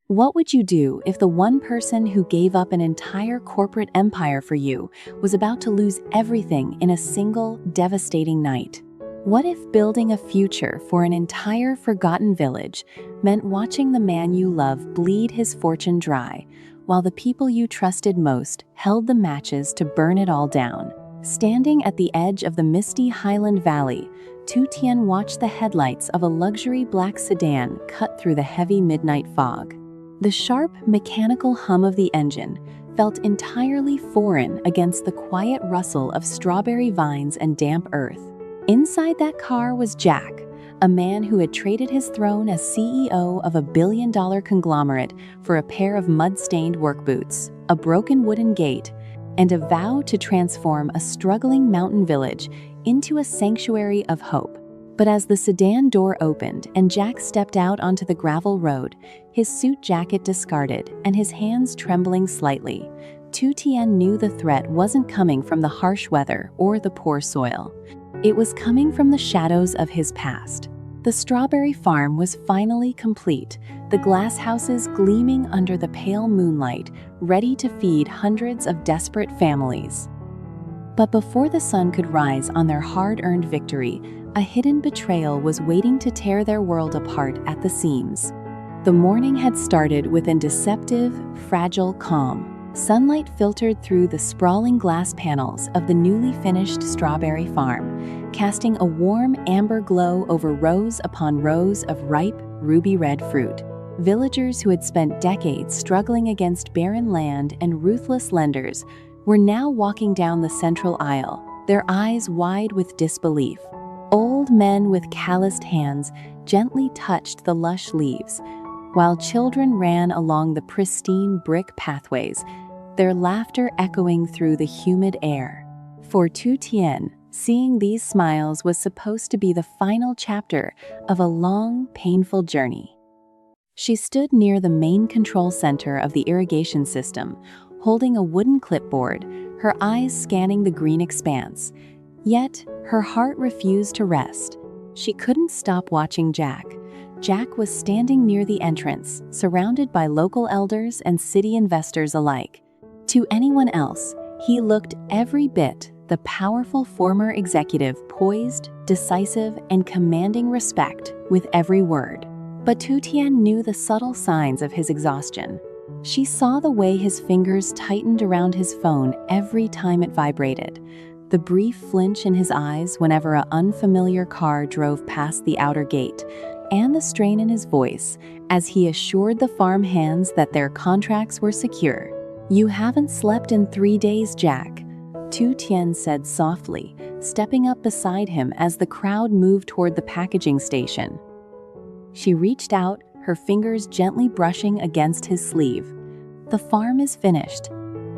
What would you do if the one person who gave up an entire corporate empire for you was about to lose everything in a single, devastating night? What if building a future for an entire forgotten village meant watching the man you love bleed his fortune dry, while the people you trusted most held the matches to burn it all down? Standing at the edge of the misty Highland Valley, Tu Tien watched the headlights of a luxury black sedan cut through the heavy midnight fog. The sharp, mechanical hum of the engine felt entirely foreign against the quiet rustle of strawberry vines and damp earth. Inside that car was Jack, a man who had traded his throne as CEO of a billion-dollar conglomerate for a pair of mud-stained work boots, a broken wooden gate, and a vow to transform a struggling mountain village into a sanctuary of hope. But as the sedan door opened and Jack stepped out onto the gravel road, his suit jacket discarded and his hands trembling slightly, Tu Tien knew the threat wasn't coming from the harsh weather or the poor soil. It was coming from the shadows of his past. The strawberry farm was finally complete, the glass houses gleaming under the pale moonlight, ready to feed hundreds of desperate families. But before the sun could rise on their hard-earned victory, a hidden betrayal was waiting to tear their world apart at the seams. The morning had started with a deceptive, fragile calm. Sunlight filtered through the sprawling glass panels of the newly finished strawberry farm, casting a warm amber glow over rows upon rows of ripe, ruby-red fruit. Villagers who had spent decades struggling against barren land and ruthless lenders were now walking down the central aisle, their eyes wide with disbelief. Old men with calloused hands gently touched the lush leaves, while children ran along the pristine brick pathways, their laughter echoing through the humid air. For Tu Tien, seeing these smiles was supposed to be the final chapter of a long, painful journey. She stood near the main control center of the irrigation system, holding a wooden clipboard, her eyes scanning the green expanse. Yet, her heart refused to rest. She couldn't stop watching Jack. Jack was standing near the entrance, surrounded by local elders and city investors alike. To anyone else, he looked every bit the powerful former executive, poised, decisive, and commanding respect with every word. But Tu Tien knew the subtle signs of his exhaustion. She saw the way his fingers tightened around his phone every time it vibrated, the brief flinch in his eyes whenever an unfamiliar car drove past the outer gate, and the strain in his voice as he assured the farm hands that their contracts were secure. "You haven't slept in 3 days, Jack," Tu Tien said softly, stepping up beside him as the crowd moved toward the packaging station. She reached out, her fingers gently brushing against his sleeve. "The farm is finished.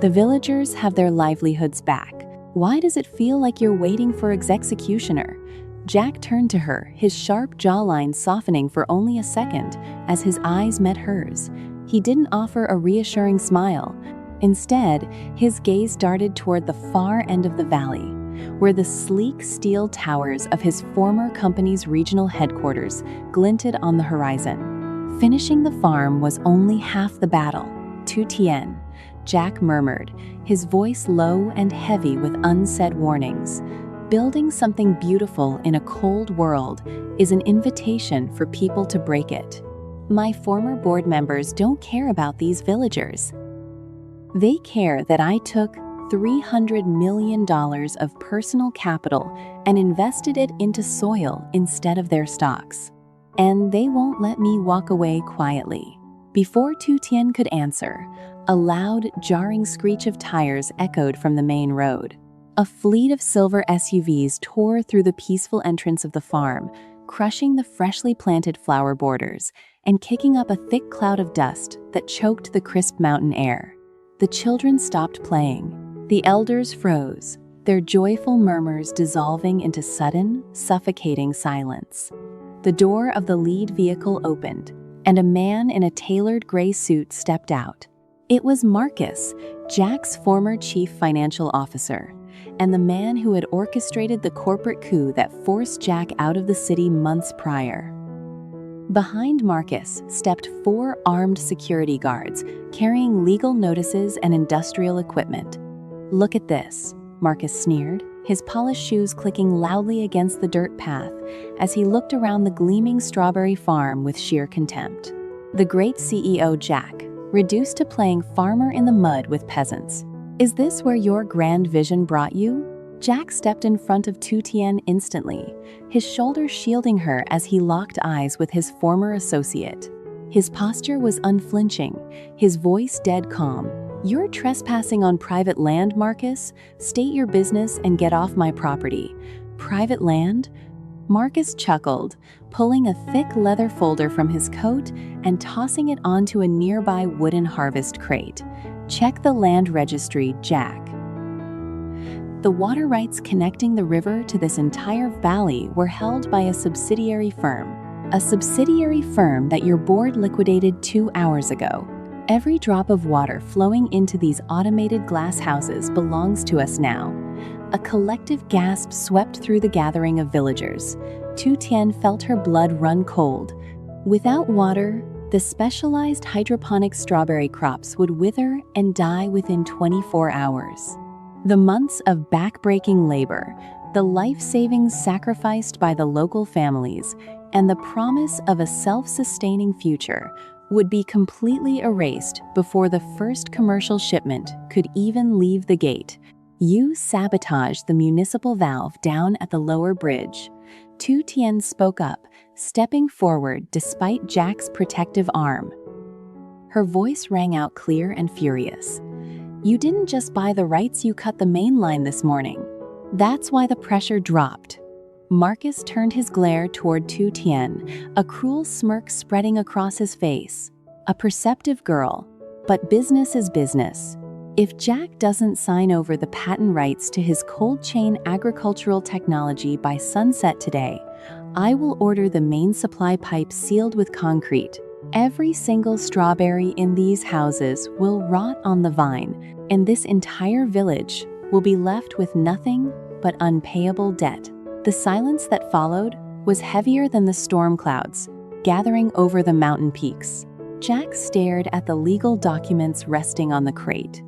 The villagers have their livelihoods back. Why does it feel like you're waiting for executioner?" Jack turned to her, his sharp jawline softening for only a second as his eyes met hers. He didn't offer a reassuring smile. Instead, his gaze darted toward the far end of the valley, where the sleek steel towers of his former company's regional headquarters glinted on the horizon. "Finishing the farm was only half the battle, Tu Tien," Jack murmured, his voice low and heavy with unsaid warnings. "Building something beautiful in a cold world is an invitation for people to break it. My former board members don't care about these villagers. They care that I took $300 million of personal capital and invested it into soil instead of their stocks. And they won't let me walk away quietly." Before Tu Tien could answer, a loud, jarring screech of tires echoed from the main road. A fleet of silver SUVs tore through the peaceful entrance of the farm, crushing the freshly planted flower borders and kicking up a thick cloud of dust that choked the crisp mountain air. The children stopped playing. The elders froze, their joyful murmurs dissolving into sudden, suffocating silence. The door of the lead vehicle opened, and a man in a tailored gray suit stepped out. It was Marcus, Jack's former chief financial officer, and the man who had orchestrated the corporate coup that forced Jack out of the city months prior. Behind Marcus stepped 4 armed security guards carrying legal notices and industrial equipment. "Look at this," Marcus sneered, his polished shoes clicking loudly against the dirt path as he looked around the gleaming strawberry farm with sheer contempt. The great CEO Jack, reduced to playing farmer in the mud with peasants. "Is this where your grand vision brought you?" Jack stepped in front of Tu Tien instantly, his shoulders shielding her as he locked eyes with his former associate. His posture was unflinching, his voice dead calm. "You're trespassing on private land, Marcus. State your business and get off my property." "Private land?" Marcus chuckled, pulling a thick leather folder from his coat and tossing it onto a nearby wooden harvest crate. "Check the land registry, Jack." The water rights connecting the river to this entire valley were held by a subsidiary firm. A subsidiary firm that your board liquidated 2 hours ago. Every drop of water flowing into these automated glass houses belongs to us now. A collective gasp swept through the gathering of villagers. Tu Tien felt her blood run cold. Without water, the specialized hydroponic strawberry crops would wither and die within 24 hours. The months of back-breaking labor, the life savings sacrificed by the local families, and the promise of a self-sustaining future would be completely erased before the first commercial shipment could even leave the gate. "You sabotaged the municipal valve down at the lower bridge." Tu Tien spoke up, stepping forward despite Jack's protective arm. Her voice rang out clear and furious. "You didn't just buy the rights, you cut the main line this morning. That's why the pressure dropped." Marcus turned his glare toward Tu Tien, a cruel smirk spreading across his face. "A perceptive girl, but business is business. If Jack doesn't sign over the patent rights to his cold chain agricultural technology by sunset today, I will order the main supply pipe sealed with concrete. Every single strawberry in these houses will rot on the vine, and this entire village will be left with nothing but unpayable debt." The silence that followed was heavier than the storm clouds, gathering over the mountain peaks. Jack stared at the legal documents resting on the crate.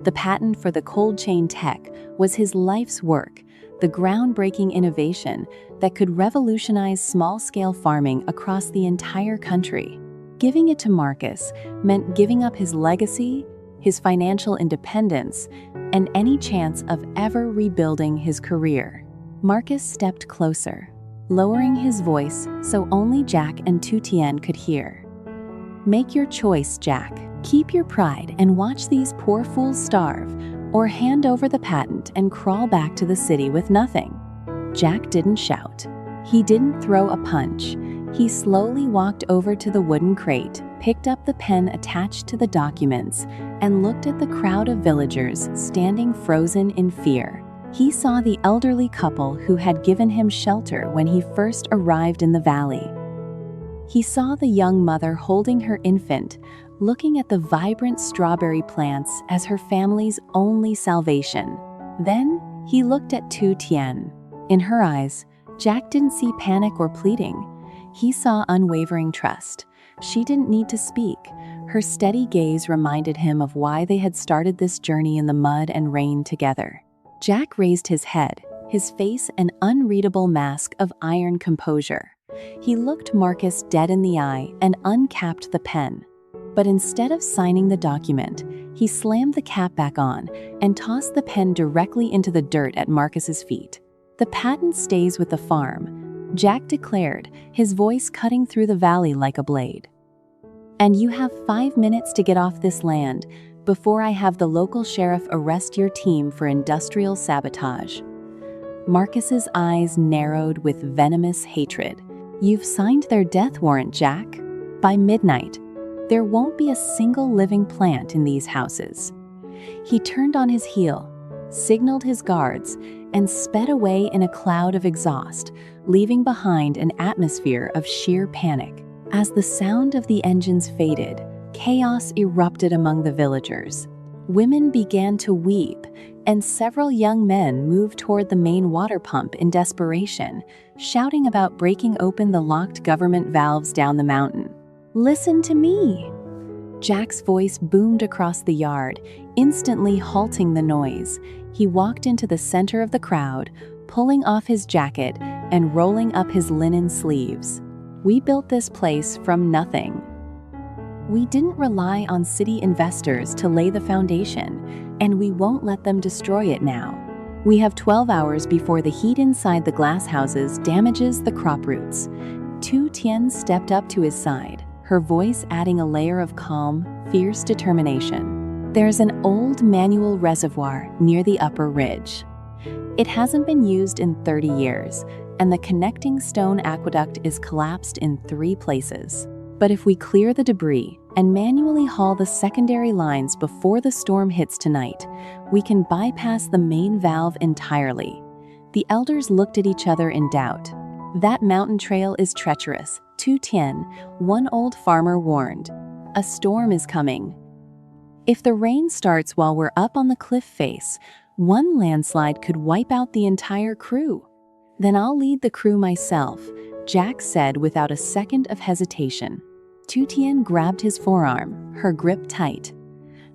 The patent for the cold chain tech was his life's work, the groundbreaking innovation that could revolutionize small-scale farming across the entire country. Giving it to Marcus meant giving up his legacy, his financial independence, and any chance of ever rebuilding his career. Marcus stepped closer, lowering his voice so only Jack and Tu Tien could hear. "Make your choice, Jack. Keep your pride and watch these poor fools starve, or hand over the patent and crawl back to the city with nothing." Jack didn't shout. He didn't throw a punch. He slowly walked over to the wooden crate, picked up the pen attached to the documents, and looked at the crowd of villagers standing frozen in fear. He saw the elderly couple who had given him shelter when he first arrived in the valley. He saw the young mother holding her infant, looking at the vibrant strawberry plants as her family's only salvation. Then he looked at Tu Tien. In her eyes, Jack didn't see panic or pleading. He saw unwavering trust. She didn't need to speak. Her steady gaze reminded him of why they had started this journey in the mud and rain together. Jack raised his head, his face an unreadable mask of iron composure. He looked Marcus dead in the eye and uncapped the pen. But instead of signing the document, he slammed the cap back on and tossed the pen directly into the dirt at Marcus's feet. "The patent stays with the farm," Jack declared, his voice cutting through the valley like a blade. "And you have 5 minutes to get off this land before I have the local sheriff arrest your team for industrial sabotage." Marcus's eyes narrowed with venomous hatred. "You've signed their death warrant, Jack. By midnight, there won't be a single living plant in these houses." He turned on his heel, signaled his guards, and sped away in a cloud of exhaust, leaving behind an atmosphere of sheer panic. As the sound of the engines faded, chaos erupted among the villagers. Women began to weep, and several young men moved toward the main water pump in desperation, shouting about breaking open the locked government valves down the mountain. "Listen to me!" Jack's voice boomed across the yard, instantly halting the noise. He walked into the center of the crowd, pulling off his jacket and rolling up his linen sleeves. "We built this place from nothing. We didn't rely on city investors to lay the foundation, and we won't let them destroy it now. We have 12 hours before the heat inside the glass houses damages the crop roots." Tu Tien stepped up to his side, her voice adding a layer of calm, fierce determination. "There's an old manual reservoir near the upper ridge. It hasn't been used in 30 years, and the connecting stone aqueduct is collapsed in 3 places. But if we clear the debris and manually haul the secondary lines before the storm hits tonight, we can bypass the main valve entirely." The elders looked at each other in doubt. "That mountain trail is treacherous," Tu Tien, one old farmer warned. "A storm is coming. If the rain starts while we're up on the cliff face, one landslide could wipe out the entire crew." "Then I'll lead the crew myself," Jack said without a second of hesitation. Tu Tien grabbed his forearm, her grip tight.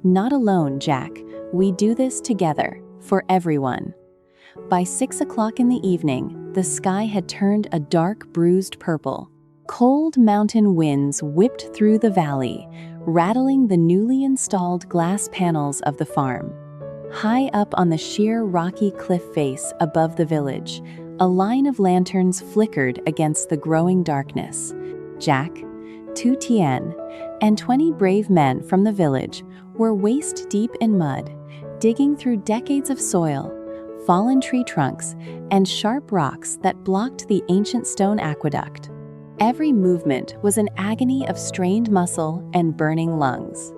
"Not alone, Jack. We do this together, for everyone." By 6 o'clock in the evening, the sky had turned a dark, bruised purple. Cold mountain winds whipped through the valley, rattling the newly installed glass panels of the farm. High up on the sheer rocky cliff face above the village, a line of lanterns flickered against the growing darkness. Jack, Tu Tien, and 20 brave men from the village were waist-deep in mud, digging through decades of soil, fallen tree trunks, and sharp rocks that blocked the ancient stone aqueduct. Every movement was an agony of strained muscle and burning lungs.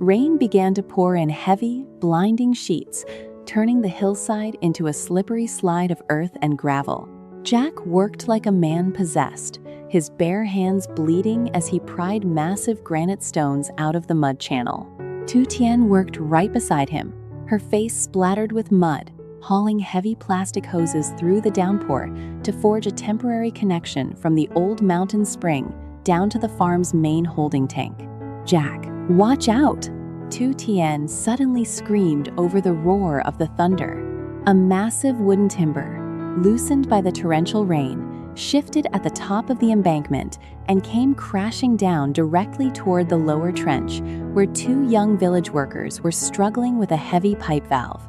Rain began to pour in heavy, blinding sheets, turning the hillside into a slippery slide of earth and gravel. Jack worked like a man possessed, his bare hands bleeding as he pried massive granite stones out of the mud channel. Tu Tien worked right beside him, her face splattered with mud, hauling heavy plastic hoses through the downpour to forge a temporary connection from the old mountain spring down to the farm's main holding tank. "Jack, watch out!" Tu Tien suddenly screamed over the roar of the thunder. A massive wooden timber, loosened by the torrential rain, shifted at the top of the embankment and came crashing down directly toward the lower trench, where 2 young village workers were struggling with a heavy pipe valve.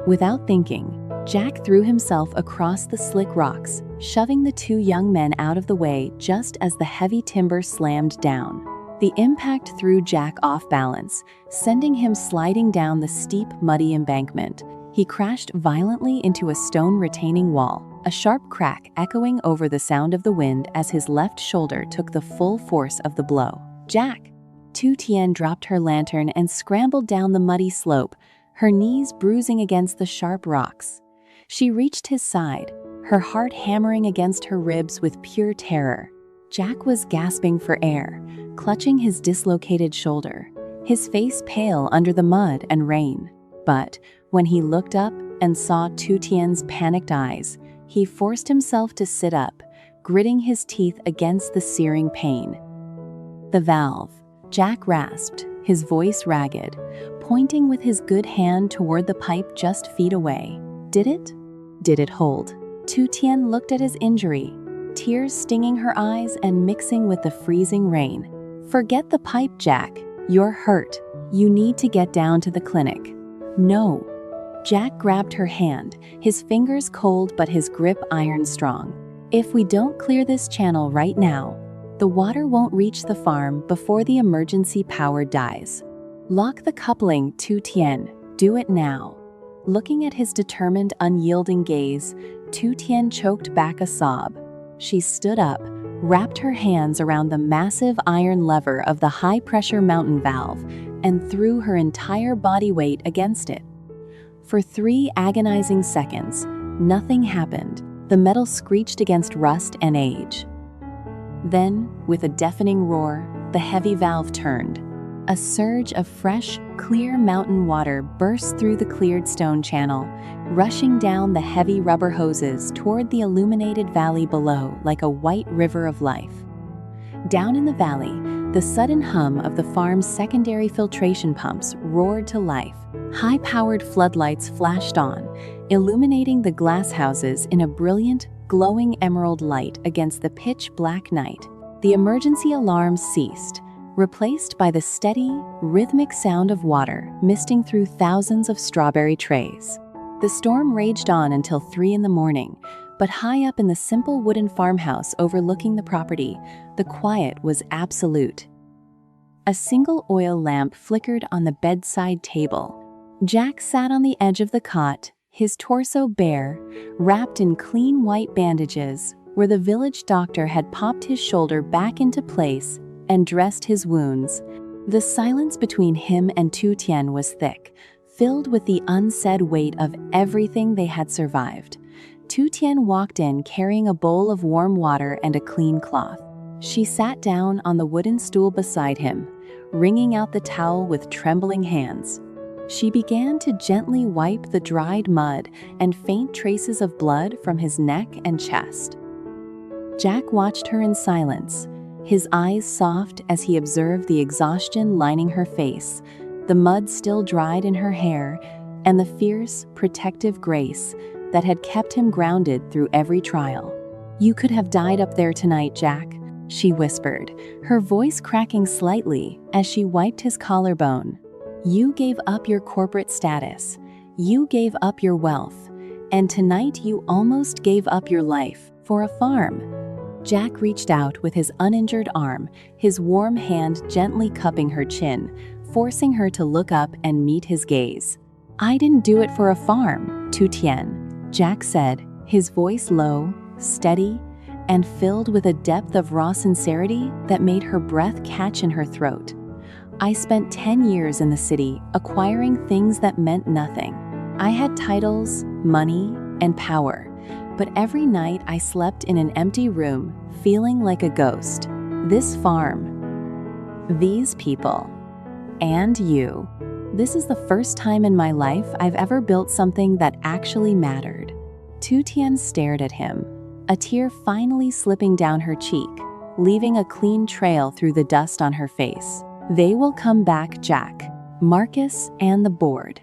Without thinking, Jack threw himself across the slick rocks, shoving the 2 young men out of the way just as the heavy timber slammed down. The impact threw Jack off balance, sending him sliding down the steep, muddy embankment. He crashed violently into a stone retaining wall, a sharp crack echoing over the sound of the wind as his left shoulder took the full force of the blow. "Jack!" Tu Tien dropped her lantern and scrambled down the muddy slope, her knees bruising against the sharp rocks. She reached his side, her heart hammering against her ribs with pure terror. Jack was gasping for air, clutching his dislocated shoulder, his face pale under the mud and rain. But when he looked up and saw Tu Tien's panicked eyes, he forced himself to sit up, gritting his teeth against the searing pain. "The valve," Jack rasped, his voice ragged, pointing with his good hand toward the pipe just feet away. "Did it? Did it hold?" Tu Tien looked at his injury, tears stinging her eyes and mixing with the freezing rain. "Forget the pipe, Jack. You're hurt. You need to get down to the clinic." "No." Jack grabbed her hand, his fingers cold but his grip iron strong. "If we don't clear this channel right now, the water won't reach the farm before the emergency power dies. Lock the coupling, Tu Tien. Do it now." Looking at his determined, unyielding gaze, Tu Tien choked back a sob. She stood up, wrapped her hands around the massive iron lever of the high-pressure mountain valve, and threw her entire body weight against it. For 3 agonizing seconds, nothing happened. The metal screeched against rust and age. Then, with a deafening roar, the heavy valve turned. A surge of fresh, clear mountain water burst through the cleared stone channel, rushing down the heavy rubber hoses toward the illuminated valley below like a white river of life. Down in the valley, the sudden hum of the farm's secondary filtration pumps roared to life. High-powered floodlights flashed on, illuminating the glass houses in a brilliant, glowing emerald light against the pitch-black night. The emergency alarms ceased, replaced by the steady, rhythmic sound of water misting through thousands of strawberry trays. The storm raged on until 3 in the morning, but high up in the simple wooden farmhouse overlooking the property, the quiet was absolute. A single oil lamp flickered on the bedside table. Jack sat on the edge of the cot, his torso bare, wrapped in clean white bandages, where the village doctor had popped his shoulder back into place and dressed his wounds. The silence between him and Tu Tien was thick, filled with the unsaid weight of everything they had survived. Tu Tien walked in carrying a bowl of warm water and a clean cloth. She sat down on the wooden stool beside him, wringing out the towel with trembling hands. She began to gently wipe the dried mud and faint traces of blood from his neck and chest. Jack watched her in silence, his eyes soft as he observed the exhaustion lining her face, the mud still dried in her hair, and the fierce, protective grace that had kept him grounded through every trial. "You could have died up there tonight, Jack," she whispered, her voice cracking slightly as she wiped his collarbone. "You gave up your corporate status, you gave up your wealth, and tonight you almost gave up your life for a farm." Jack reached out with his uninjured arm, his warm hand gently cupping her chin, forcing her to look up and meet his gaze. "I didn't do it for a farm, Tu Tien," Jack said, his voice low, steady, and filled with a depth of raw sincerity that made her breath catch in her throat. "I spent 10 years in the city acquiring things that meant nothing. I had titles, money, and power, but every night I slept in an empty room, feeling like a ghost. This farm, these people, and you. This is the first time in my life I've ever built something that actually mattered." Tu Tien stared at him, a tear finally slipping down her cheek, leaving a clean trail through the dust on her face. "They will come back, Jack, Marcus and the board.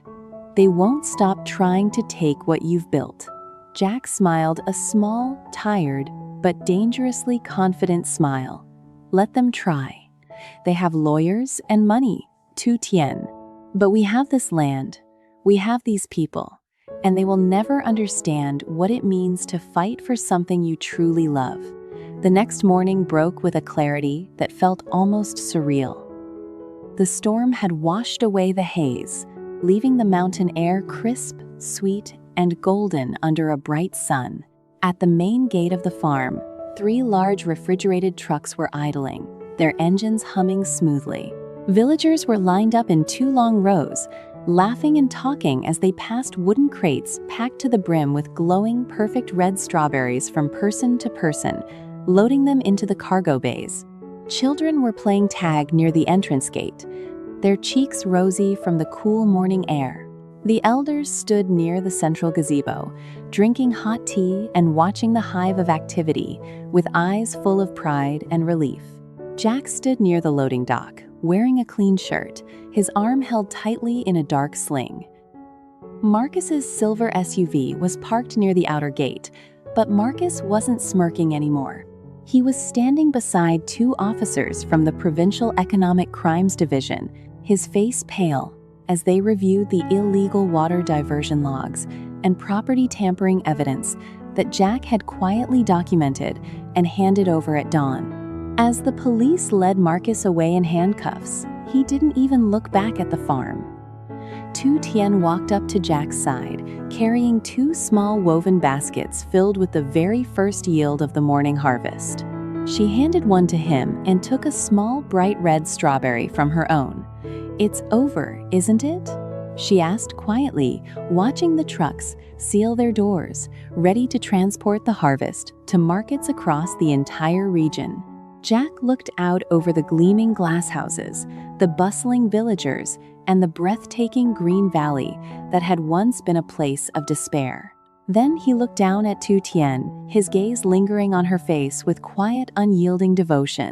They won't stop trying to take what you've built." Jack smiled, a small, tired, but dangerously confident smile. "Let them try. They have lawyers and money, Tu Tien. But we have this land, we have these people, and they will never understand what it means to fight for something you truly love." The next morning broke with a clarity that felt almost surreal. The storm had washed away the haze, leaving the mountain air crisp, sweet, and golden under a bright sun. At the main gate of the farm, 3 large refrigerated trucks were idling, their engines humming smoothly. Villagers were lined up in 2 long rows, laughing and talking as they passed wooden crates packed to the brim with glowing, perfect red strawberries from person to person, loading them into the cargo bays. Children were playing tag near the entrance gate, their cheeks rosy from the cool morning air. The elders stood near the central gazebo, drinking hot tea and watching the hive of activity with eyes full of pride and relief. Jack stood near the loading dock, wearing a clean shirt, his arm held tightly in a dark sling. Marcus's silver SUV was parked near the outer gate, but Marcus wasn't smirking anymore. He was standing beside 2 officers from the Provincial Economic Crimes Division, his face pale, as they reviewed the illegal water diversion logs and property tampering evidence that Jack had quietly documented and handed over at dawn. As the police led Marcus away in handcuffs, he didn't even look back at the farm. Tu Tien walked up to Jack's side, carrying 2 small woven baskets filled with the very first yield of the morning harvest. She handed one to him and took a small, bright red strawberry from her own. "It's over, isn't it?" she asked quietly, watching the trucks seal their doors, ready to transport the harvest to markets across the entire region. Jack looked out over the gleaming glass houses, the bustling villagers, and the breathtaking green valley that had once been a place of despair. Then he looked down at Tu Tien, his gaze lingering on her face with quiet, unyielding devotion.